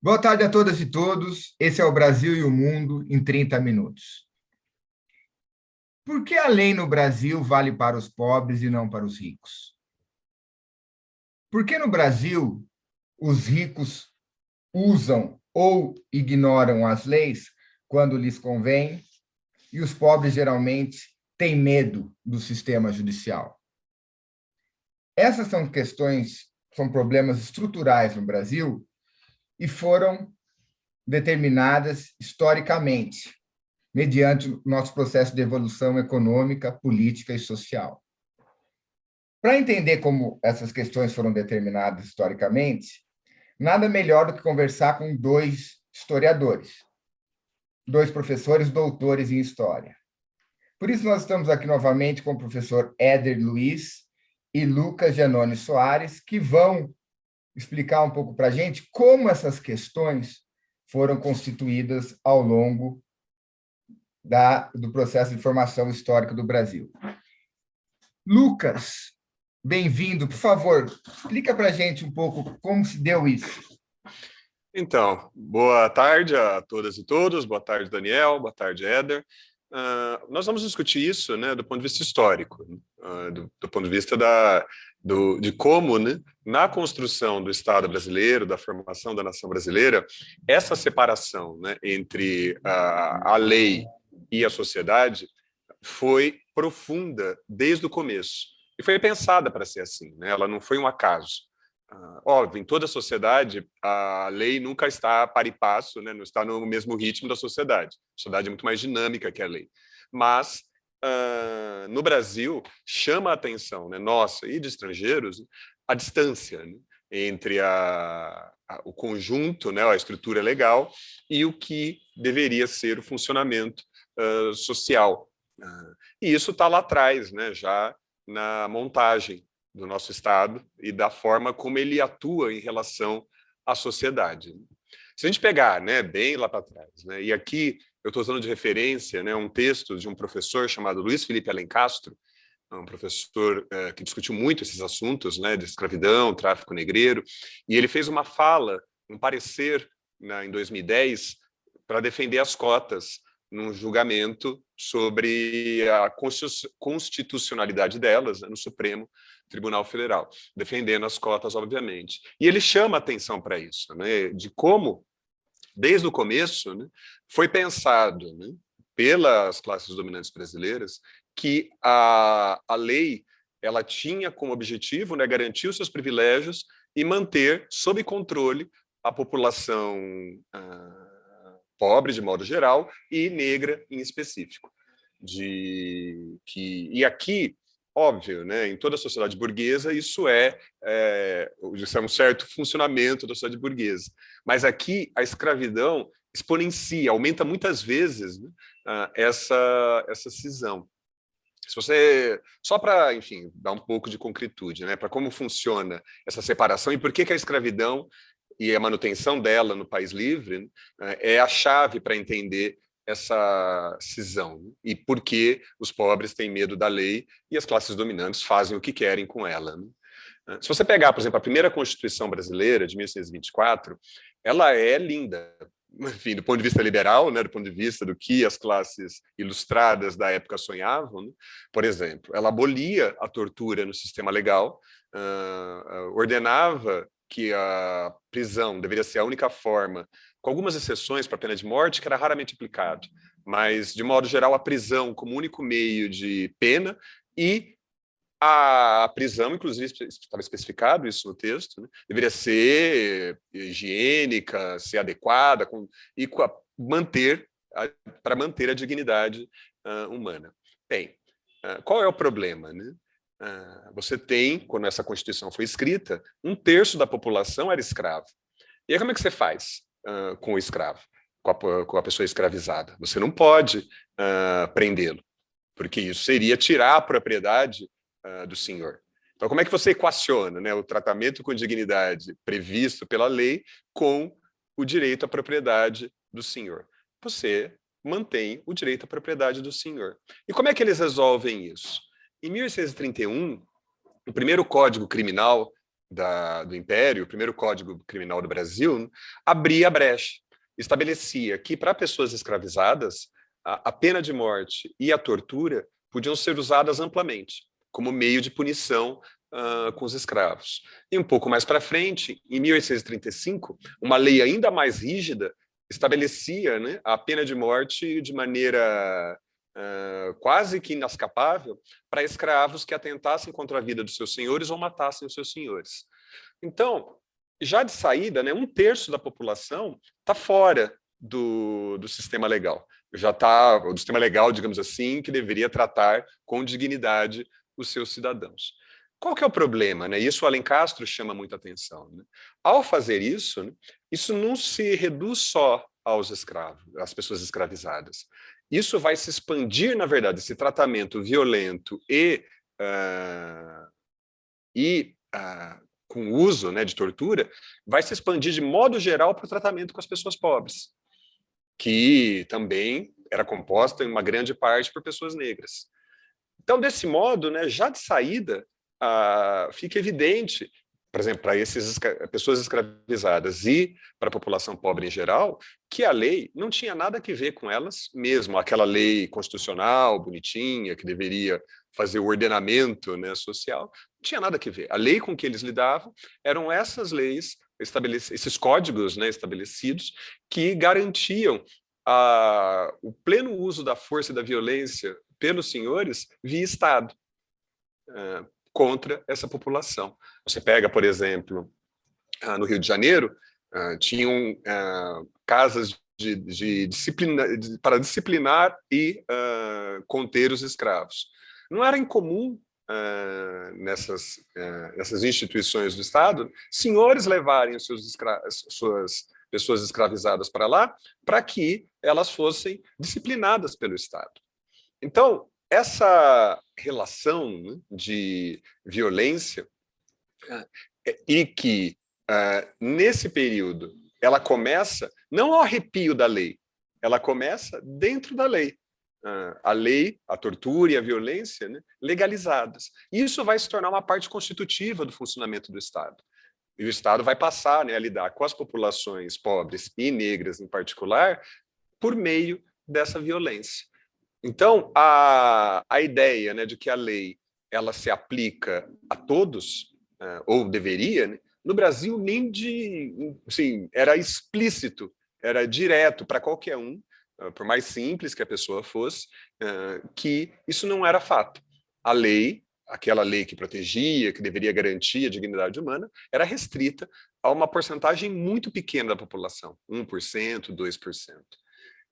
Boa tarde a todas e todos. Esse é o Brasil e o Mundo em 30 minutos. Por que a lei no Brasil vale para os pobres e não para os ricos? Por que no Brasil os ricos usam ou ignoram as leis quando lhes convém e os pobres geralmente têm medo do sistema judicial? Essas são questões, são problemas estruturais no Brasil e foram determinadas historicamente, mediante o nosso processo de evolução econômica, política e social. Para entender como essas questões foram determinadas historicamente, nada melhor do que conversar com dois historiadores, dois professores doutores em história. Por isso, nós estamos aqui novamente com o professor Éder Luiz e Lucas Giannone Soares, que vão explicar um pouco para a gente como essas questões foram constituídas ao longo do processo de formação histórica do Brasil. Lucas, bem-vindo. Por favor, explica para a gente um pouco como se deu isso. Então, boa tarde a todas e todos. Boa tarde, Daniel. Boa tarde, Éder. Nós vamos discutir isso, né, do ponto de vista histórico, do ponto de vista de como, né, na construção do Estado brasileiro, da formação da nação brasileira, essa separação, né, entre a lei e a sociedade foi profunda desde o começo. E foi pensada para ser assim, né? Ela não foi um acaso. Óbvio, em toda a sociedade, a lei nunca está par e passo, né? Não está no mesmo ritmo da sociedade. A sociedade é muito mais dinâmica que a lei. Mas, no Brasil, chama a atenção, né, nossa e de estrangeiros, a distância, né, entre o conjunto, né, a estrutura legal e o que deveria ser o funcionamento social. E isso está lá atrás, né, já na montagem do nosso Estado e da forma como ele atua em relação à sociedade. Se a gente pegar, né, bem lá para trás, né, e aqui eu estou usando de referência, né, um texto de um professor chamado Luiz Felipe Alencastro, um professor que discutiu muito esses assuntos, né, de escravidão, tráfico negreiro, e ele fez uma fala, um parecer, né, em 2010, para defender as cotas num julgamento sobre a constitucionalidade delas, né, no Supremo Tribunal Federal, defendendo as cotas, obviamente. E ele chama atenção para isso, né, de como, desde o começo, né, foi pensado, né, pelas classes dominantes brasileiras que a lei ela tinha como objetivo, né, garantir os seus privilégios e manter sob controle a população pobre de modo geral e negra em específico. E aqui, óbvio, né, em toda a sociedade burguesa, isso é um certo funcionamento da sociedade burguesa. Mas aqui a escravidão exponencia, aumenta muitas vezes, né, essa cisão. Se você, só para, enfim, dar um pouco de concretude, né, para como funciona essa separação e por que a escravidão e a manutenção dela no país livre, né, é a chave para entender essa cisão, né, e por que os pobres têm medo da lei e as classes dominantes fazem o que querem com ela, né? Se você pegar, por exemplo, a primeira Constituição brasileira, de 1624, ela é linda, enfim, do ponto de vista liberal, né, do ponto de vista do que as classes ilustradas da época sonhavam, né? Por exemplo, ela abolia a tortura no sistema legal, ordenava que a prisão deveria ser a única forma, com algumas exceções para a pena de morte, que era raramente aplicado, mas, de modo geral, a prisão como único meio de pena e a prisão, inclusive, estava especificado isso no texto, né, deveria ser higiênica, ser adequada e para manter a dignidade humana. Bem, qual é o problema, né? Você tem, quando essa Constituição foi escrita, 1/3 da população era escravo. E aí como é que você faz com o escravo, com a pessoa escravizada? Você não pode prendê-lo, porque isso seria tirar a propriedade do senhor. Então, como é que você equaciona, né, o tratamento com dignidade previsto pela lei com o direito à propriedade do senhor? Você mantém o direito à propriedade do senhor. E como é que eles resolvem isso? Em 1831, o primeiro Código Criminal do Império, o primeiro Código Criminal do Brasil, abria a brecha, estabelecia que para pessoas escravizadas, a pena de morte e a tortura podiam ser usadas amplamente, como meio de punição com os escravos. E um pouco mais para frente, em 1835, uma lei ainda mais rígida estabelecia, né, a pena de morte de maneira quase que inescapável para escravos que atentassem contra a vida dos seus senhores ou matassem os seus senhores. Então, já de saída, né, um terço da população está fora do sistema legal. Já está, do sistema legal, digamos assim, que deveria tratar com dignidade os seus cidadãos. Qual que é o problema? Né? Isso o Alencastro chama muita atenção. Né? Ao fazer isso, né, isso não se reduz só aos escravos, às pessoas escravizadas. Isso vai se expandir, na verdade, esse tratamento violento e com o uso, né, de tortura, vai se expandir de modo geral para o tratamento com as pessoas pobres, que também era composta em uma grande parte por pessoas negras. Então, desse modo, né, já de saída, fica evidente, por exemplo, para essas pessoas escravizadas e para a população pobre em geral, que a lei não tinha nada a ver com elas mesmo, aquela lei constitucional, bonitinha, que deveria fazer o ordenamento, né, social, não tinha nada a ver. A lei com que eles lidavam eram essas leis, esses códigos, né, estabelecidos, que garantiam o pleno uso da força e da violência pelos senhores via Estado contra essa população. Você pega, por exemplo, no Rio de Janeiro, tinham casas para disciplinar e conter os escravos. Não era incomum nessas instituições do Estado, senhores levarem suas pessoas escravizadas para lá, para que elas fossem disciplinadas pelo Estado. Então, essa relação, né, de violência, e que, nesse período, ela começa não ao arrepio da lei, ela começa dentro da lei. A lei, a tortura e a violência, né, legalizadas. Isso vai se tornar uma parte constitutiva do funcionamento do Estado. E o Estado vai passar, né, a lidar com as populações pobres e negras em particular por meio dessa violência. Então, a ideia, né, de que a lei ela se aplica a todos, ou deveria, né, no Brasil nem assim, era explícito, era direto para qualquer um, por mais simples que a pessoa fosse, que isso não era fato. A lei, aquela lei que protegia, que deveria garantir a dignidade humana, era restrita a uma porcentagem muito pequena da população, 1%, 2%.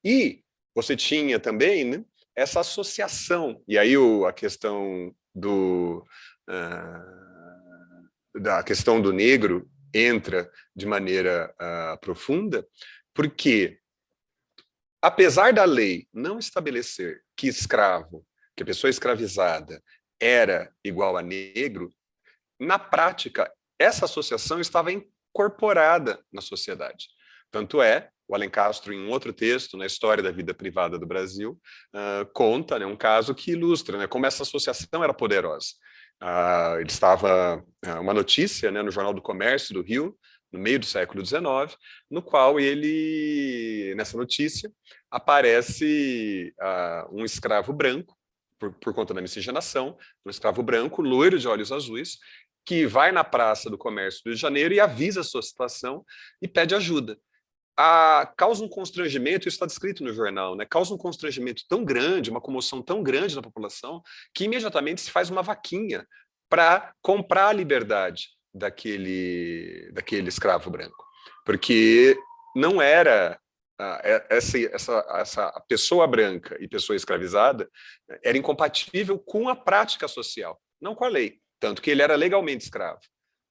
E você tinha também, né, essa associação, e aí a questão da questão do negro entra de maneira profunda, porque apesar da lei não estabelecer que escravo, que a pessoa escravizada era igual a negro, na prática, essa associação estava incorporada na sociedade. Tanto é, o Alencastro, em um outro texto, na História da Vida Privada do Brasil, conta, né, um caso que ilustra, né, como essa associação era poderosa. Ele estava uma notícia, né, no Jornal do Comércio do Rio, no meio do século XIX, no qual nessa notícia, aparece um escravo branco, por conta da miscigenação, um escravo branco, loiro de olhos azuis, que vai na Praça do Comércio do Rio de Janeiro e avisa a sua situação e pede ajuda. Causa um constrangimento, isso está descrito no jornal, né? Causa um constrangimento tão grande, uma comoção tão grande na população, que imediatamente se faz uma vaquinha para comprar a liberdade daquele escravo branco. Porque não era essa pessoa branca e pessoa escravizada era incompatível com a prática social, não com a lei. Tanto que ele era legalmente escravo.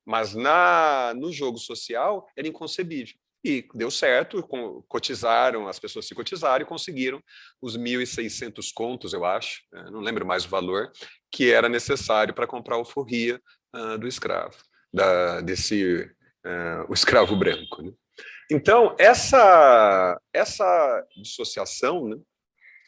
Mas no jogo social era inconcebível. E deu certo, cotizaram, as pessoas se cotizaram e conseguiram os 1.600 contos, eu acho, não lembro mais o valor, que era necessário para comprar a alforria do escravo, o escravo branco. Né? Então, essa dissociação, né,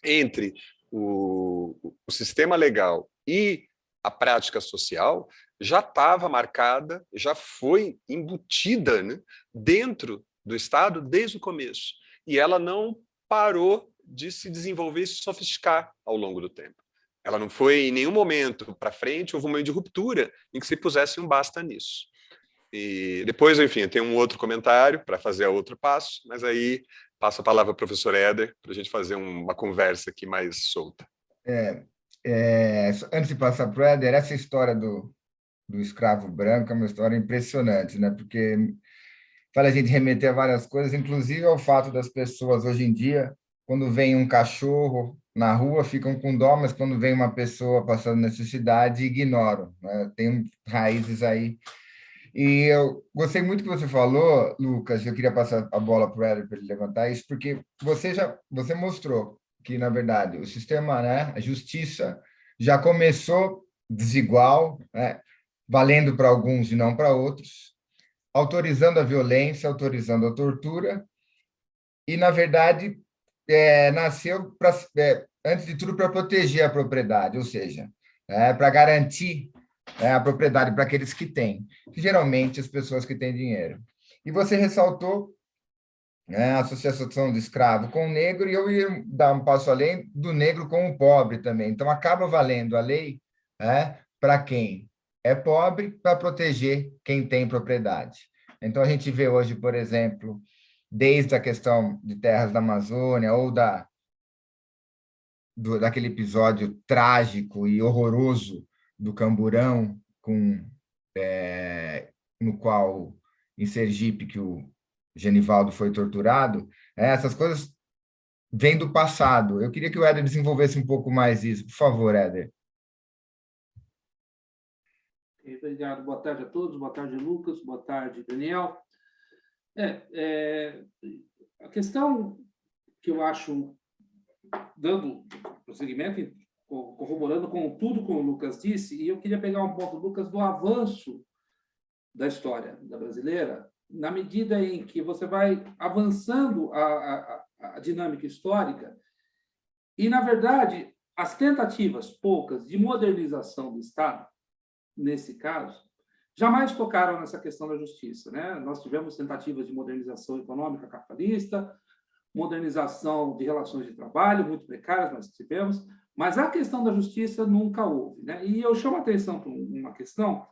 entre o sistema legal e a prática social já estava marcada, já foi embutida, né, dentro do Estado desde o começo. E ela não parou de se desenvolver e se sofisticar ao longo do tempo. Ela não foi em nenhum momento para frente, houve um momento de ruptura em que se pusesse um basta nisso. E depois, enfim, eu tenho um outro comentário para fazer a outro passo, mas aí passo a palavra ao professor Éder para a gente fazer uma conversa aqui mais solta. Antes de passar para o Éder, essa história do escravo branco é uma história impressionante, né? Porque faz a gente remeter a várias coisas, inclusive ao fato das pessoas hoje em dia, quando vem um cachorro na rua, ficam com dó, mas quando vem uma pessoa passando necessidade, ignoram, né? Tem raízes aí. E eu gostei muito que você falou, Lucas, eu queria passar a bola para o Éder para ele levantar isso, porque você mostrou que, na verdade, o sistema, né, a justiça já começou desigual, né, valendo para alguns e não para outros, autorizando a violência, autorizando a tortura, e, na verdade, nasceu, antes de tudo, para proteger a propriedade, ou seja, para garantir a propriedade para aqueles que têm, que geralmente as pessoas que têm dinheiro. E você ressaltou, né, a associação do escravo com o negro, e eu ia dar um passo além do negro com o pobre também. Então, acaba valendo a lei, para quem é pobre, para proteger quem tem propriedade. Então, a gente vê hoje, por exemplo, desde a questão de terras da Amazônia ou daquele episódio trágico e horroroso do Camburão, no qual, em Sergipe, que o Genivaldo foi torturado, essas coisas vêm do passado. Eu queria que o Éder desenvolvesse um pouco mais isso. Por favor, Éder. Obrigado. Boa tarde a todos. Boa tarde, Lucas. Boa tarde, Daniel. A questão que eu acho, dando prosseguimento, corroborando com tudo que o Lucas disse, e eu queria pegar um ponto, Lucas, do avanço da história da brasileira, na medida em que você vai avançando a dinâmica histórica, e, na verdade, as tentativas poucas de modernização do Estado, nesse caso, jamais tocaram nessa questão da justiça, né? Nós tivemos tentativas de modernização econômica capitalista, modernização de relações de trabalho, muito precárias, nós tivemos, mas a questão da justiça nunca houve, né? E eu chamo a atenção para uma questão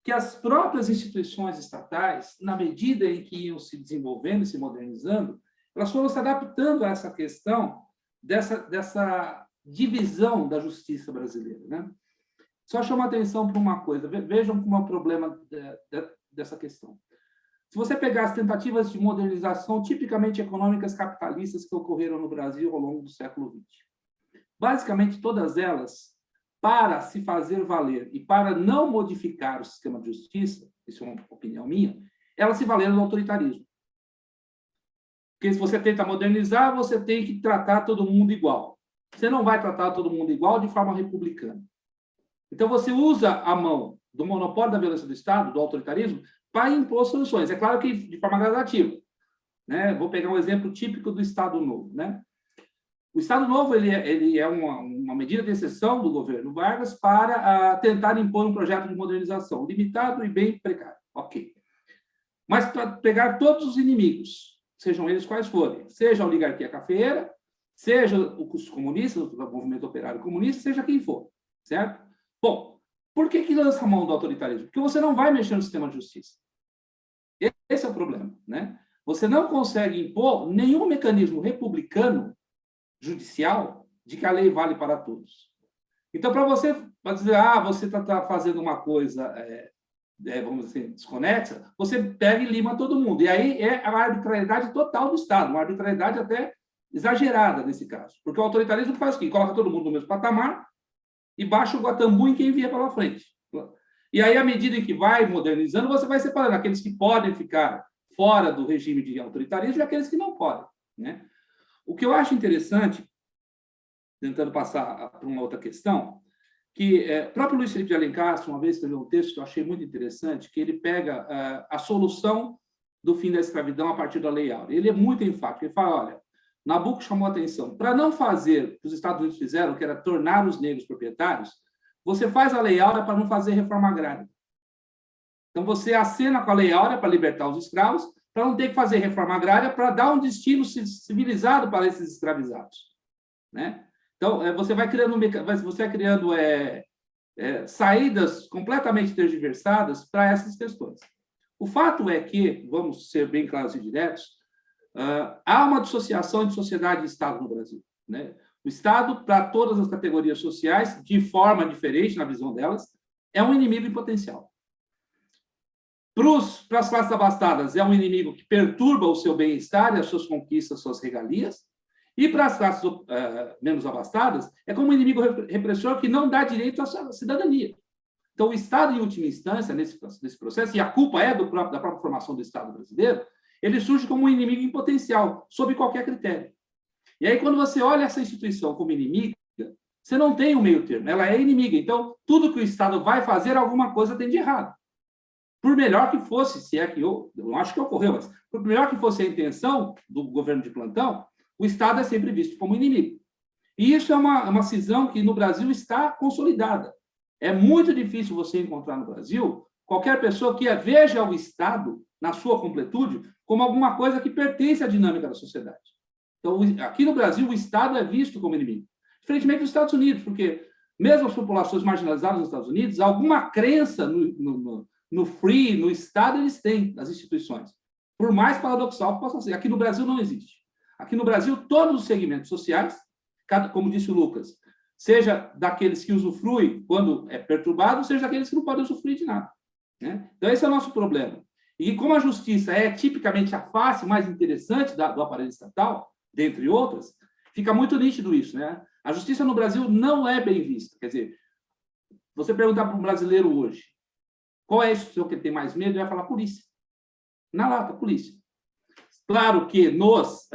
que as próprias instituições estatais, na medida em que iam se desenvolvendo e se modernizando, elas foram se adaptando a essa questão dessa divisão da justiça brasileira, né? Só chamo a atenção para uma coisa, vejam como é o problema dessa questão. Se você pegar as tentativas de modernização tipicamente econômicas capitalistas que ocorreram no Brasil ao longo do século XX, basicamente todas elas, para se fazer valer e para não modificar o sistema de justiça, isso é uma opinião minha, elas se valeram do autoritarismo. Porque se você tenta modernizar, você tem que tratar todo mundo igual. Você não vai tratar todo mundo igual de forma republicana. Então, você usa a mão do monopólio da violência do Estado, do autoritarismo, para impor soluções. É claro que de forma gradativa, né? Vou pegar um exemplo típico do Estado Novo, né? O Estado Novo ele é uma medida de exceção do governo Vargas para tentar impor um projeto de modernização limitado e bem precário. Ok. Mas para pegar todos os inimigos, sejam eles quais forem, seja a oligarquia cafeeira, seja os comunistas, o movimento operário comunista, seja quem for, certo? Bom, por que lança a mão do autoritarismo? Porque você não vai mexer no sistema de justiça. Esse é o problema, né? Você não consegue impor nenhum mecanismo republicano judicial de que a lei vale para todos. Então, para dizer, você está fazendo uma coisa, vamos dizer, desconexa, você pega e lima todo mundo. E aí é a arbitrariedade total do Estado, uma arbitrariedade até exagerada nesse caso. Porque o autoritarismo faz o quê? Coloca todo mundo no mesmo patamar e baixa o Guatambu em quem vier pela frente. E aí, à medida em que vai modernizando, você vai separando aqueles que podem ficar fora do regime de autoritarismo e aqueles que não podem, né? O que eu acho interessante, tentando passar para uma outra questão, que o próprio Luiz Felipe de Alencar, uma vez escreveu um texto que eu achei muito interessante, que ele pega a solução do fim da escravidão a partir da Lei Áurea. Ele é muito enfático, ele fala, olha, Nabucco chamou a atenção, para não fazer o que os Estados Unidos fizeram, que era tornar os negros proprietários, você faz a Lei Áurea para não fazer reforma agrária. Então, você acena com a Lei Áurea para libertar os escravos, para não ter que fazer reforma agrária, para dar um destino civilizado para esses escravizados, né? Então, você vai criando, você vai criando saídas completamente tergiversadas para essas questões. O fato é que, vamos ser bem claros e diretos, há uma dissociação de sociedade e Estado no Brasil, né? O Estado, para todas as categorias sociais, de forma diferente na visão delas, é um inimigo em potencial. Para as classes abastadas, é um inimigo que perturba o seu bem-estar e as suas conquistas, as suas regalias. E para as classes menos abastadas, é como um inimigo repressor que não dá direito à cidadania. Então, o Estado, em última instância, nesse processo, e a culpa é da própria formação do Estado brasileiro, ele surge como um inimigo em potencial, sob qualquer critério. E aí, quando você olha essa instituição como inimiga, você não tem um meio termo, ela é inimiga. Então, tudo que o Estado vai fazer, alguma coisa tem de errado. Por melhor que fosse, se é que eu não acho que ocorreu, mas por melhor que fosse a intenção do governo de plantão, o Estado é sempre visto como inimigo. E isso é uma cisão que no Brasil está consolidada. É muito difícil você encontrar no Brasil qualquer pessoa que veja o Estado, na sua completude, como alguma coisa que pertence à dinâmica da sociedade. Então, aqui no Brasil, o Estado é visto como inimigo. Diferentemente dos Estados Unidos, porque mesmo as populações marginalizadas nos Estados Unidos, alguma crença no free, no Estado, eles têm, nas instituições. Por mais paradoxal que possa ser. Aqui no Brasil não existe. Aqui no Brasil, todos os segmentos sociais, como disse o Lucas, seja daqueles que usufruem quando é perturbado, seja daqueles que não podem usufruir de nada, né? Então, esse é o nosso problema. E como a justiça é tipicamente a face mais interessante do aparelho estatal, dentre outras, fica muito nítido isso, né? A justiça no Brasil não é bem vista. Quer dizer, você perguntar para um brasileiro hoje qual é a instituição que ele tem mais medo, ele vai falar polícia. Na lata, polícia. Claro que nos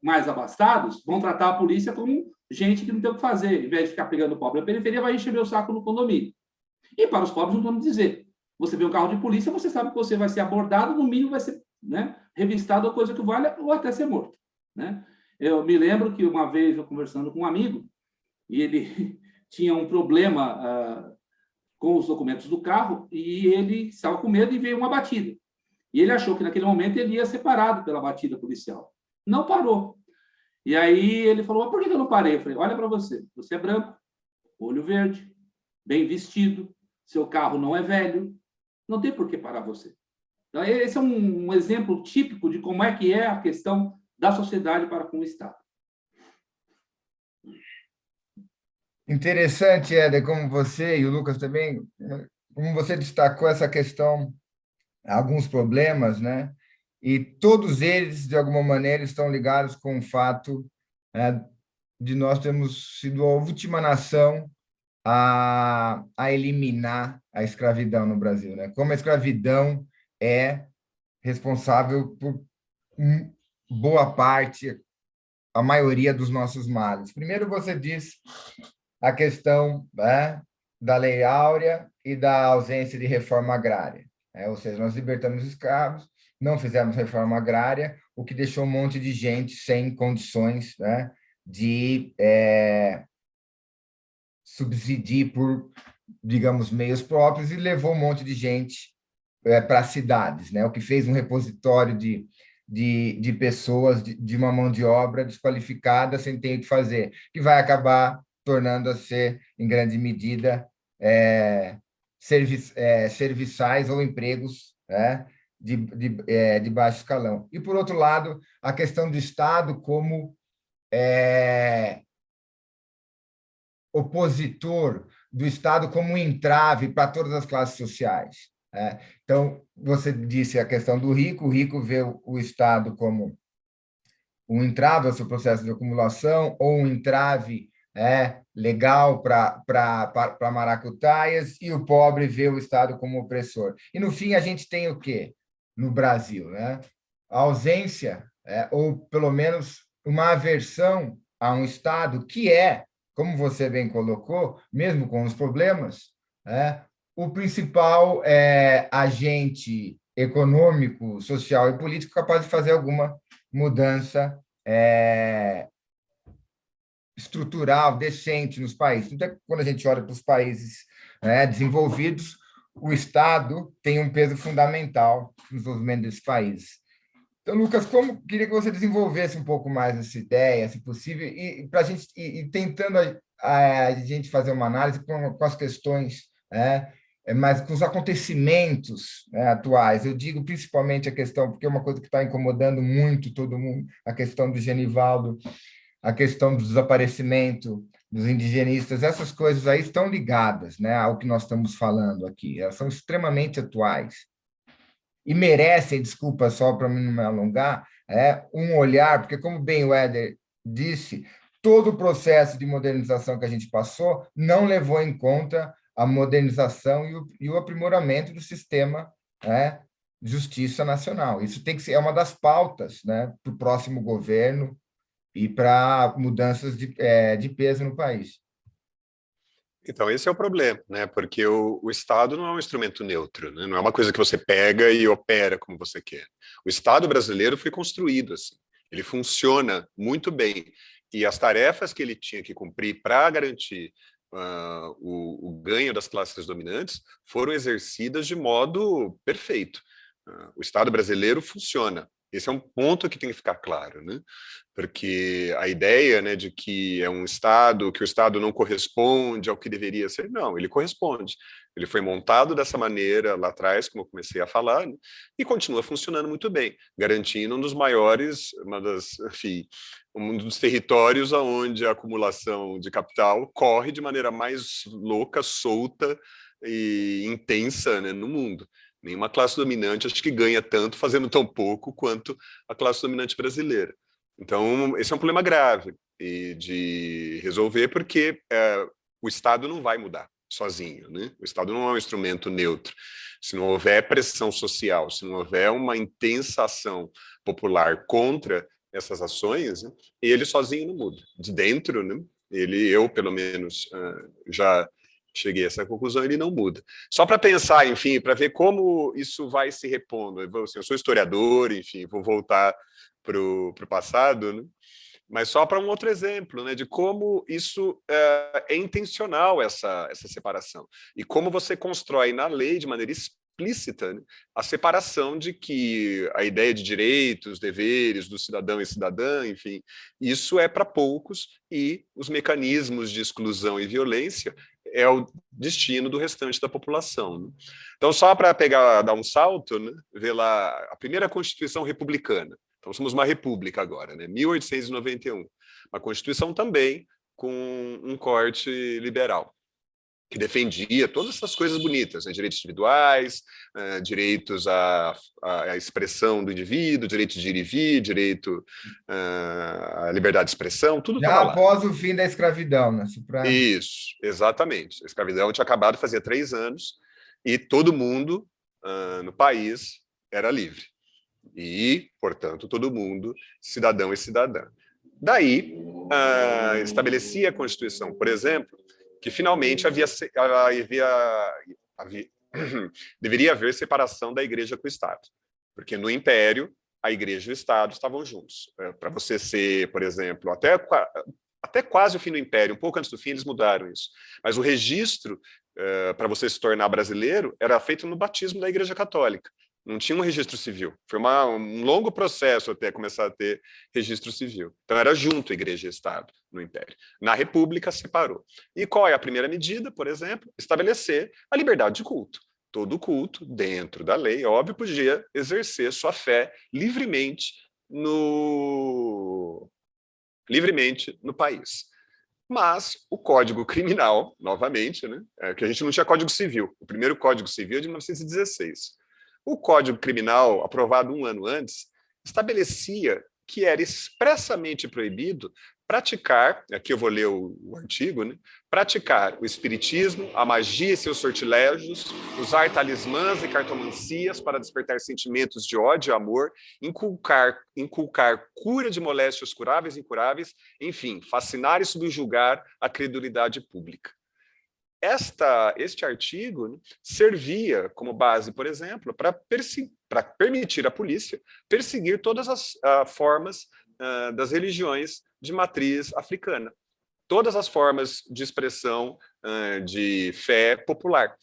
mais abastados vão tratar a polícia como gente que não tem o que fazer. Em vez de ficar pegando o pobre na periferia, vai encher meu saco no condomínio. E para os pobres, não vamos dizer. Você vê um carro de polícia, você sabe que você vai ser abordado, no mínimo vai ser, né, revistado ou coisa que vale, ou até ser morto, né? Eu me lembro que uma vez eu conversando com um amigo, e ele tinha um problema com os documentos do carro, e ele estava com medo e veio uma batida. E ele achou que naquele momento ele ia ser parado pela batida policial. Não parou. E aí ele falou, mas por que eu não parei? Eu falei, olha para você, você é branco, olho verde, bem vestido, seu carro não é velho, não tem por que parar você. Então, esse é um exemplo típico de como é que é a questão da sociedade para com o Estado. Interessante, Éder, como você e o Lucas também, como você destacou essa questão, alguns problemas, né? E todos eles, de alguma maneira, estão ligados com o fato de nós termos sido a última nação a eliminar a escravidão no Brasil, né? Como a escravidão é responsável por boa parte, a maioria dos nossos males. Primeiro, você diz a questão, né, da Lei Áurea e da ausência de reforma agrária. Ou seja, nós libertamos os escravos, não fizemos reforma agrária, o que deixou um monte de gente sem condições, né, de subsidiar por, digamos, meios próprios e levou um monte de gente para as cidades, né? O que fez um repositório de pessoas, de uma mão de obra desqualificada, sem ter o que fazer, que vai acabar tornando a ser, em grande medida, serviçais ou empregos, né, de baixo escalão. E, por outro lado, a questão do Estado como opositor, do Estado como um entrave para todas as classes sociais. Então, você disse a questão do rico, o rico vê o Estado como um entrave ao seu processo de acumulação ou um entrave legal para maracutaias, e o pobre vê o Estado como opressor. E, no fim, a gente tem o quê no Brasil? Né? A ausência, ou pelo menos uma aversão a um Estado que como você bem colocou, mesmo com os problemas, o principal agente econômico, social e político capaz de fazer alguma mudança estrutural, decente nos países. Então, quando a gente olha para os países desenvolvidos, o Estado tem um peso fundamental no desenvolvimento desse país. Então, Lucas, queria que você desenvolvesse um pouco mais essa ideia, se possível, e para a gente tentando a gente fazer uma análise com as questões, mas com os acontecimentos, atuais. Eu digo principalmente a questão, porque é uma coisa que está incomodando muito todo mundo, a questão do Genivaldo, a questão do desaparecimento dos indigenistas, essas coisas aí estão ligadas, né, ao que nós estamos falando aqui. Elas são extremamente atuais e merecem, desculpa só para mim não me alongar, um olhar, porque, como bem o Éder disse, todo o processo de modernização que a gente passou não levou em conta a modernização e o aprimoramento do sistema, de justiça nacional. Isso tem que ser uma das pautas, né, para o próximo governo e para mudanças de peso no país. Então, esse é o problema, né? Porque o Estado não é um instrumento neutro, né? Não é uma coisa que você pega e opera como você quer. O Estado brasileiro foi construído assim. Ele funciona muito bem. E as tarefas que ele tinha que cumprir para garantir o ganho das classes dominantes foram exercidas de modo perfeito. O Estado brasileiro funciona. Esse é um ponto que tem que ficar claro, né? Porque a ideia, né, de que é um Estado, que o Estado não corresponde ao que deveria ser, não, ele corresponde. Ele foi montado dessa maneira lá atrás, como eu comecei a falar, né, e continua funcionando muito bem, garantindo um dos maiores, enfim, um dos territórios onde a acumulação de capital corre de maneira mais louca, solta e intensa, né, no mundo. Nenhuma classe dominante acho que ganha tanto fazendo tão pouco quanto a classe dominante brasileira. Então, esse é um problema grave de resolver, porque o Estado não vai mudar sozinho, né? O Estado não é um instrumento neutro. Se não houver pressão social, se não houver uma intensa ação popular contra essas ações, né, ele sozinho não muda. De dentro, né, eu pelo menos já cheguei a essa conclusão, ele não muda. Só para pensar, enfim, para ver como isso vai se repondo. Eu sou historiador, enfim, vou voltar para o passado, né? Mas só para um outro exemplo, né, de como isso é intencional, essa separação. E como você constrói na lei, de maneira explícita, né, a separação de que a ideia de direitos, deveres do cidadão e cidadã, enfim, isso é para poucos e os mecanismos de exclusão e violência é o destino do restante da população. Né? Então, só para dar um salto, né, ver lá a primeira Constituição republicana. Então, somos uma república agora, né? 1891. Uma Constituição também com um corte liberal, que defendia todas essas coisas bonitas, né? Direitos individuais, direitos à expressão do indivíduo, direito de ir e vir, direito à liberdade de expressão, tudo Já estava lá. após o fim da escravidão, né? Isso, exatamente. A escravidão tinha acabado fazia 3 anos e todo mundo no país era livre. E, portanto, todo mundo, cidadão e cidadã. Daí, estabelecia a Constituição, por exemplo, que finalmente deveria haver separação da Igreja com o Estado, porque no Império, a Igreja e o Estado estavam juntos. Para você ser, por exemplo, até quase o fim do Império, um pouco antes do fim, eles mudaram isso. Mas o registro, para você se tornar brasileiro, era feito no batismo da Igreja Católica. Não tinha um registro civil. Foi um longo processo até começar a ter registro civil. Então, era junto Igreja e Estado no Império. Na República, separou. E qual é a primeira medida, por exemplo? Estabelecer a liberdade de culto. Todo culto, dentro da lei, óbvio, podia exercer sua fé livremente no país. Mas o Código Criminal, novamente, né, que a gente não tinha Código Civil. O primeiro Código Civil é de 1916. O Código Criminal, aprovado 1 ano antes, estabelecia que era expressamente proibido praticar, aqui eu vou ler o artigo, né, praticar o espiritismo, a magia e seus sortilégios, usar talismãs e cartomancias para despertar sentimentos de ódio e amor, inculcar cura de moléstias curáveis e incuráveis, enfim, fascinar e subjugar a credulidade pública. Este artigo, né, servia como base, por exemplo, para permitir à polícia perseguir todas as formas das religiões de matriz africana, todas as formas de expressão de fé popular.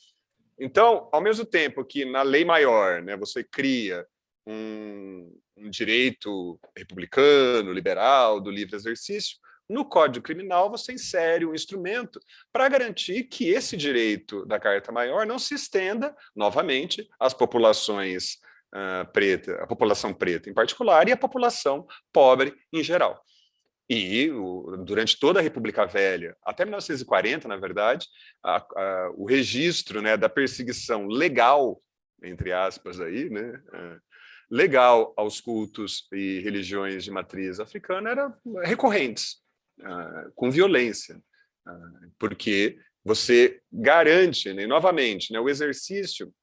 Então, ao mesmo tempo que na lei maior, né, você cria um direito republicano, liberal, do livre exercício, no Código Criminal você insere um instrumento para garantir que esse direito da Carta Maior não se estenda, novamente, às populações preta, a população preta em particular e a população pobre em geral. E durante toda a República Velha, até 1940, na verdade, o registro, né, da perseguição legal, entre aspas, aí, né, legal aos cultos e religiões de matriz africana era recorrentes, com violência, porque você garante, né, novamente, né, o exercício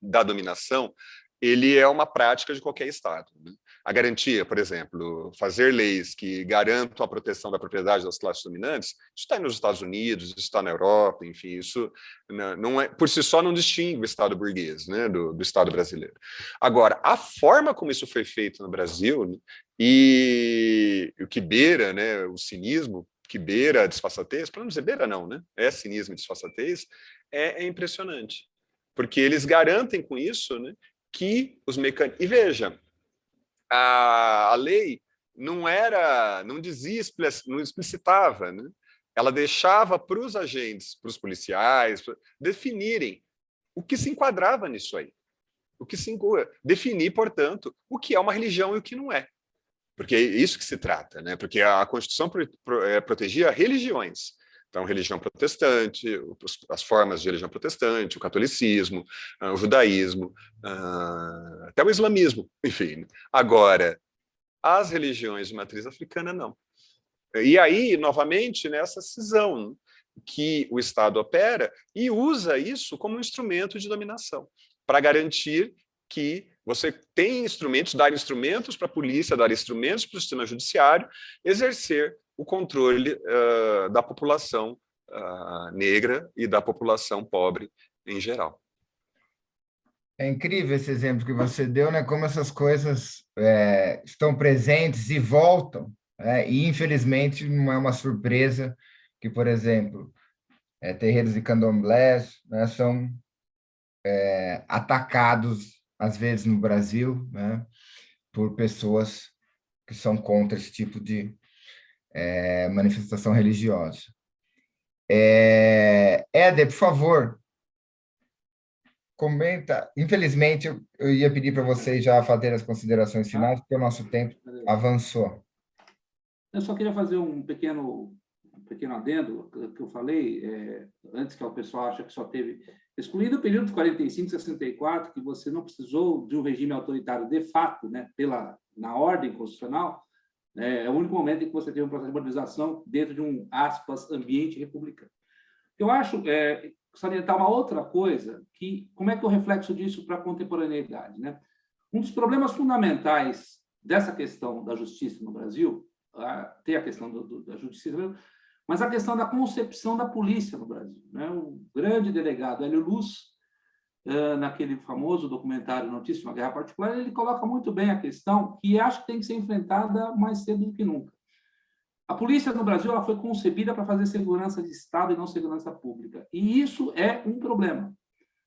da dominação, ele é uma prática de qualquer Estado, né? A garantia, por exemplo, fazer leis que garantam a proteção da propriedade das classes dominantes, isso está nos Estados Unidos, isso está na Europa, enfim, isso não é, por si só não distingue o Estado burguês, né, do Estado brasileiro. Agora, a forma como isso foi feito no Brasil, né, e o que beira, né, o cinismo, que beira a disfarçatez, para não dizer beira não, né, é cinismo e disfarçatez, é impressionante. Porque eles garantem com isso, né, que os mecanismos... E veja, a lei não dizia, não explicitava, né? Ela deixava para os agentes, para os policiais, definirem o que se enquadrava nisso aí. Definir, portanto, o que é uma religião e o que não é. Porque é isso que se trata, né? Porque a Constituição protegia religiões. Então, religião protestante, as formas de religião protestante, o catolicismo, o judaísmo, até o islamismo, enfim. Agora, as religiões de matriz africana, não. E aí, novamente, nessa cisão que o Estado opera e usa isso como um instrumento de dominação, para garantir que você tem instrumentos, dar instrumentos para a polícia, dar instrumentos para o sistema judiciário, exercer o controle da população negra e da população pobre em geral. É incrível esse exemplo que você deu, né? Como essas coisas estão presentes e voltam, né? E infelizmente não é uma surpresa que, por exemplo, terreiros de candomblés, né, são atacados às vezes no Brasil, né, por pessoas que são contra esse tipo de manifestação religiosa. Éder, por favor, comenta. Infelizmente, eu ia pedir para vocês já fazerem as considerações finais, porque o nosso tempo avançou. Eu só queria fazer um pequeno adendo que eu falei, antes, que o pessoal acha que só teve... Excluído o período de 45 e 64, que você não precisou de um regime autoritário de fato, né, na ordem constitucional, é o único momento em que você teve um processo de modernização dentro de um, aspas, ambiente republicano. Eu acho salientar uma outra coisa, como é que eu reflexo disso para a contemporaneidade, né? Um dos problemas fundamentais dessa questão da justiça no Brasil, tem a questão da justiça, mas a questão da concepção da polícia no Brasil, né? O grande delegado Hélio Luz, naquele famoso documentário Notícia de uma Guerra Particular, ele coloca muito bem a questão que acho que tem que ser enfrentada mais cedo do que nunca. A polícia no Brasil ela foi concebida para fazer segurança de Estado e não segurança pública. E isso é um problema.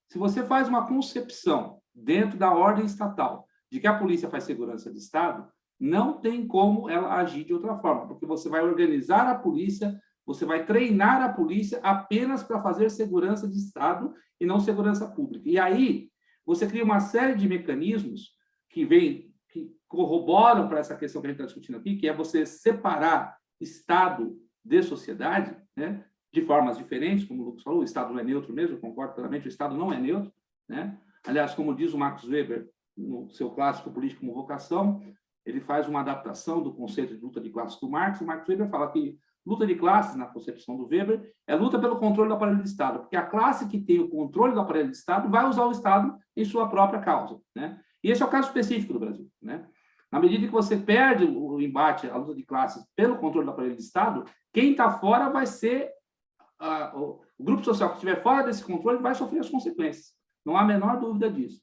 Se você faz uma concepção dentro da ordem estatal de que a polícia faz segurança de Estado, não tem como ela agir de outra forma, porque você vai organizar a polícia, você vai treinar a polícia apenas para fazer segurança de Estado e não segurança pública. E aí você cria uma série de mecanismos que corroboram para essa questão que a gente está discutindo aqui, que é você separar Estado de sociedade, né, de formas diferentes, como o Lucas falou, o Estado não é neutro mesmo, eu concordo plenamente, o Estado não é neutro, né? Aliás, como diz o Max Weber, no seu clássico Política como Vocação, ele faz uma adaptação do conceito de luta de classes do Marx. O Max Weber fala que luta de classes, na concepção do Weber, é luta pelo controle do aparelho do Estado, porque a classe que tem o controle do aparelho do Estado vai usar o Estado em sua própria causa, né? E esse é o caso específico do Brasil, né? Na medida que você perde o embate, a luta de classes pelo controle do aparelho do Estado, quem está fora vai ser... o grupo social que estiver fora desse controle vai sofrer as consequências. Não há a menor dúvida disso.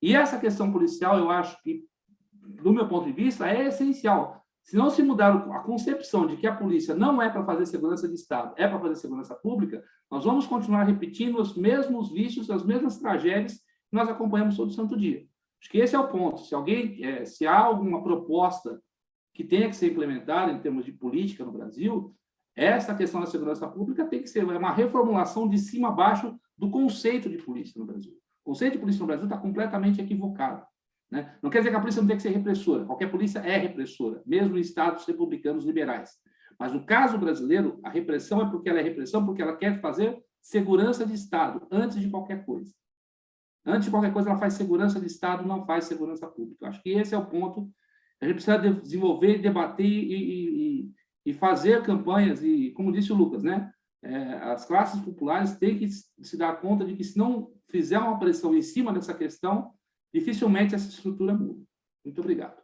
E essa questão policial, eu acho que, do meu ponto de vista, é essencial. Se não se mudar a concepção de que a polícia não é para fazer segurança de Estado, é para fazer segurança pública, nós vamos continuar repetindo os mesmos vícios, as mesmas tragédias que nós acompanhamos todo santo dia. Acho que esse é o ponto. Se há alguma proposta que tenha que ser implementada em termos de política no Brasil, essa questão da segurança pública tem que ser uma reformulação de cima a baixo do conceito de polícia no Brasil. O conceito de polícia no Brasil está completamente equivocado, né? Não quer dizer que a polícia não tem que ser repressora. Qualquer polícia é repressora, mesmo em estados republicanos liberais. Mas no caso brasileiro, a repressão é porque ela é repressão, porque ela quer fazer segurança de Estado antes de qualquer coisa. Antes de qualquer coisa, ela faz segurança de Estado, não faz segurança pública. Eu acho que esse é o ponto. A gente precisa desenvolver, debater e fazer campanhas. E, como disse o Lucas, né? As classes populares têm que se dar conta de que, se não fizer uma pressão em cima dessa questão, dificilmente essa estrutura muda. Muito obrigado.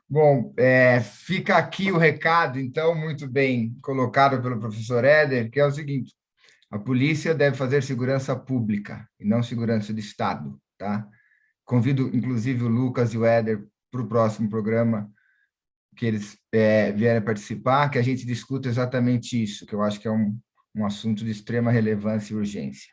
Bom, fica aqui o recado, então, muito bem colocado pelo professor Éder, que é o seguinte: a polícia deve fazer segurança pública e não segurança de Estado, tá? Convido, inclusive, o Lucas e o Éder para o próximo programa, que eles vierem participar, que a gente discuta exatamente isso, que eu acho que é um assunto de extrema relevância e urgência.